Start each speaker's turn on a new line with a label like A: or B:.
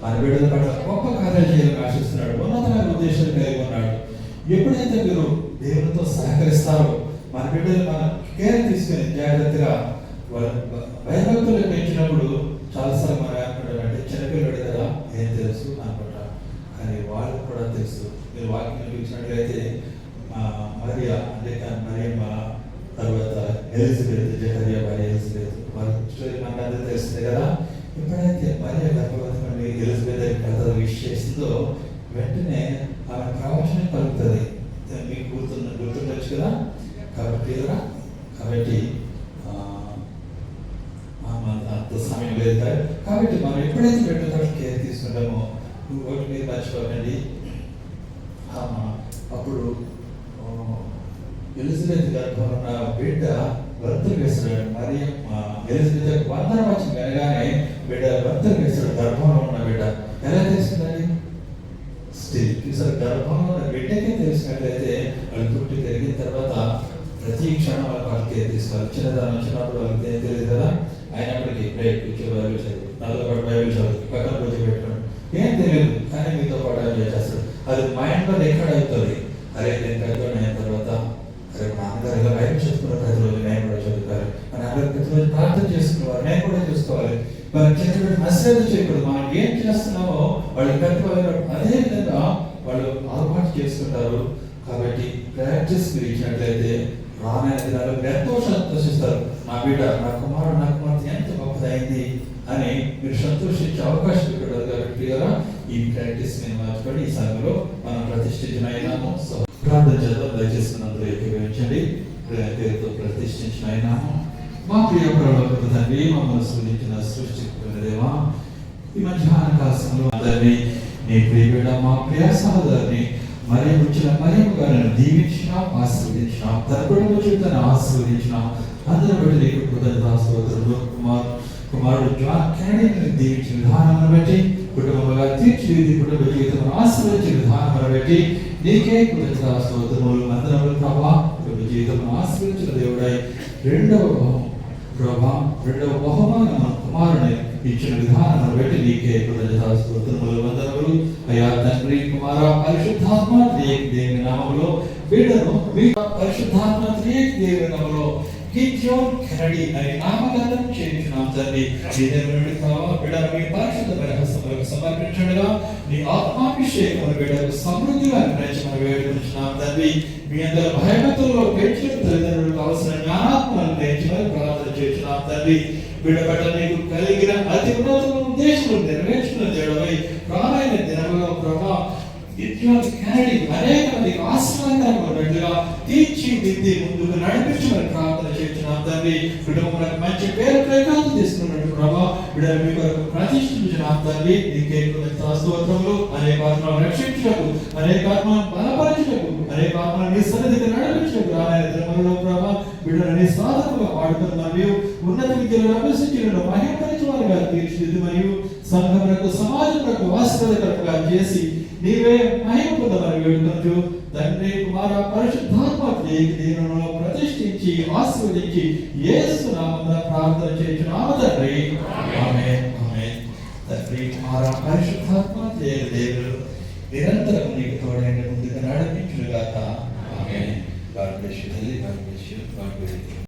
A: మన బిడ్డల పట్ల గొప్ప కార్యాలు చేయాలని ఆశిస్తున్నాడు. ఉన్నతమైన ఉద్దేశాలు కలిగి ఉన్నాడు. ఎప్పుడైతే మీరు దేవునితో సహకరిస్తారో మన బిడ్డలు మన కేర్ తీసుకుని జాగ్రత్తగా భయభక్తులు పెంచినప్పుడు చాలాసార్లు మనం ఏమంటారంటే చిన్నపిల్లడు కదా ఏం తెలుసు అనుకుంటారు. కానీ వాళ్ళకు కూడా తెలుసు. మీరు వాక్యం చూసినట్లయితే మరియా అంటే మరియమ్మ తర్వాత ఎలిజబెత్, జకరియా భార్య ఎలిజబెత్, వాళ్ళ స్టోరీ మనకు తెలుస్తుంది కదా. ఎప్పుడైతే మరియా గర్భవతి ఎలిజబెత్ దగ్గర విష్ చేసిందో వెంటనే ఆమె ప్రవచనం కలుగుతుంది. మీకు గుర్తుండొచ్చు కదా. కాబట్టి అంత సమయం లేదు కాబట్టి మనం ఎప్పుడైతే బిడ్డతో కేర్ తీసుకుంటామో ఒకటి మీరు మర్చిపోకండి. అప్పుడు ఎలిజబెత్ గర్భంలో ఉన్న బిడ్డ భర్తలు వేస్తాడు. మరి ఎలిజబెత్ వందనం వచ్చి వినగానే బిడ్డ భర్తలు వేస్తాడు. గర్భంలో ఉన్న బిడ్డ ఎలా తెలుస్తుందండి? స్టిల్ చూసారు, గర్భంలో ఉన్న బిడ్డకే తెలిసినట్లయితే వాళ్ళు పుట్టి పెరిగిన తర్వాత ప్రతి క్షణం వాళ్ళకి తీసుకోవాలి. చిన్నదానం వచ్చినప్పుడు వాళ్ళకి ఏం తెలియదు కదా. అయినప్పటికీ బైబిల్ చదువు, నాతో పాటు బైబిల్ చదువు, పక్కన కూర్చోబెట్టుకోండి, ఏం తెలియదు కానీ మీతో పాటు అవి చేస్తారు. అది మైండ్లో ఎక్కడ అవుతుంది. అరే నేను పెద్దవాడిని అయిన తర్వాత అరే మా నాన్నగారు ఇలా బైబిల్ చదువుకున్న ప్రతిరోజు నేను కూడా చదువుతారు, మన నాన్నగారు ప్రతిరోజు ప్రార్థన చేసుకునేవారు, నేను కూడా చూసుకోవాలి. మనం చిన్నటువంటి అశ్రద్ధ చేయకూడదు. మనం ఏం చేస్తున్నామో వాళ్ళు పెద్దవాళ్ళు అదే విధంగా వాళ్ళు అలవాటు చేసుకుంటారు. కాబట్టి ప్రాక్టీస్ మీరు ఇచ్చినట్లయితే రానైన దినాలు ఎంతో సంతోషిస్తారు. నా బిడ్డ, నా కుమారుడు, నా కుమార్తె ఎంత గొప్పదైంది అని మీరు సంతోషించే అవకాశం పెట్టారు. కాబట్టి కదా ఈ ప్రాక్టీస్ నేను మార్చుకొని ఈ సమయంలో మనం ప్రతిష్ఠించిన అయినాము. ప్రార్థన చేద్దాం. దయచేసి అందరూ ఏకీభవించండి. పేరుతో ప్రతిష్ఠించిన అయినాము. మా ప్రియ ప్రభువు తండ్రి, మమ్మల్ని సృజించిన సృష్టించిన దేవా, ఈ మధ్యాహ్న కాలంలో అందరినీ నీ ప్రియ బిడ్డ మా ప్రియ సహోదరుని మరి వచ్చిన మరియమ్మ గారిని దీవించినాం, ఆశీర్వదించినాం. తన కుటుంబ జీవితాన్ని ఆశీర్వదించినాం. అందరూ బట్టి నీకు కృతజ్ఞతాస్తుతులు. కుమారుడు జాన్ కెనడీని దీవించిన విధానం బట్టి, కుటుంబంగా తీర్చిదిద్ది కుటుంబ జీవితం ఆశీర్వదించిన విధానం బట్టి నీకే కృతజ్ఞతాస్తుతులు. అందరూ ప్రభా కుటుంబ జీవితం ఆశీర్వదించిన దేవుడై రెండవ బహుమానం కుమారుని ఇచ్చిన విధానం బట్టి నీకే కృతజ్ఞతాస్తుతులు. వందనములు అయ్యా తండ్రి, కుమార, పరిశుద్ధాత్మ త్రియేక దేవుని నామములో బిడ్డను మీ పరిశుద్ధాత్మ త్రియేక దేవుని నామములో గిద్యోన్ కెనడీ అని నామకరణం చేయించున్నాం తండ్రి. ఈ దేవుని బిడ్డను మీ పరిశుద్ధమైన హస్తములకు సమర్పించండిగా నీ ఆత్మాభిషేకం బిడ్డకు సమృద్ధిగా అనుగ్రహించమని వేడుకుంటున్నాం తండ్రి. మీ అందరూ భయభక్తుల్లో పెంచిన తల్లిదండ్రులకు కావలసిన జ్ఞానాత్మలను నేర్చుకొని ప్రార్థన చేస్తున్నాం తండ్రి. బిడ్డ పట్ల నీకు కలిగిన అతి ఉన్నతమైన ఉద్దేశం నెరవేర్చుకున్న దేవుడై ప్రాణమైన దినములో ప్రభా గిద్యోన్ కెనడీ అనేక మందికి ఆశీర్వాదకరంగా తీర్చిదిద్ది ముందుకు నడిపించమని ప్రార్థన చేస్తున్నాం తండ్రి. కుటుంబానికి మంచి పేరు ప్రఖ్యాతి తీసుకున్నట్టు ప్రభా బిడ్డ మీ కొరకు ప్రతిష్ఠించినాం తండ్రి. నీకే స్తోత్రములు. అనేక ఆత్మలను రక్షించుటకు, అనేక ఆత్మలను బలపరచుటకు, అనేక ఆత్మలను నీ సన్నిధికి నడిపించుటకు రానైన దినములలో ప్రభా బిడ్డను నీ సాధకులుగా వాడుతున్న మరియు ఉన్నత విద్యలను అభ్యసించిన మహిమపరిచిన వారిగా తీర్చిదిద్ది మరియు సంఘములకు సమాజములకు ఆశీర్వాదకరంగా చేసి నీవే మహిమ పొందమని వేడుకొంటూ తండ్రి, కుమార, పరిశుద్ధాత్మ దేవునిలో ప్రతిష్ఠించి ఆశీర్వదించి యేసు నామమున ప్రార్థన చేయుచున్నాము తండ్రి. ఆమేన్. ఆమేన్. తండ్రి, కుమార, పరిశుద్ధాత్మ దేవుడు నిరంతరం నీకు తోడైన ముందుగా నడిపించుగాక. Amen. God bless you. God bless you.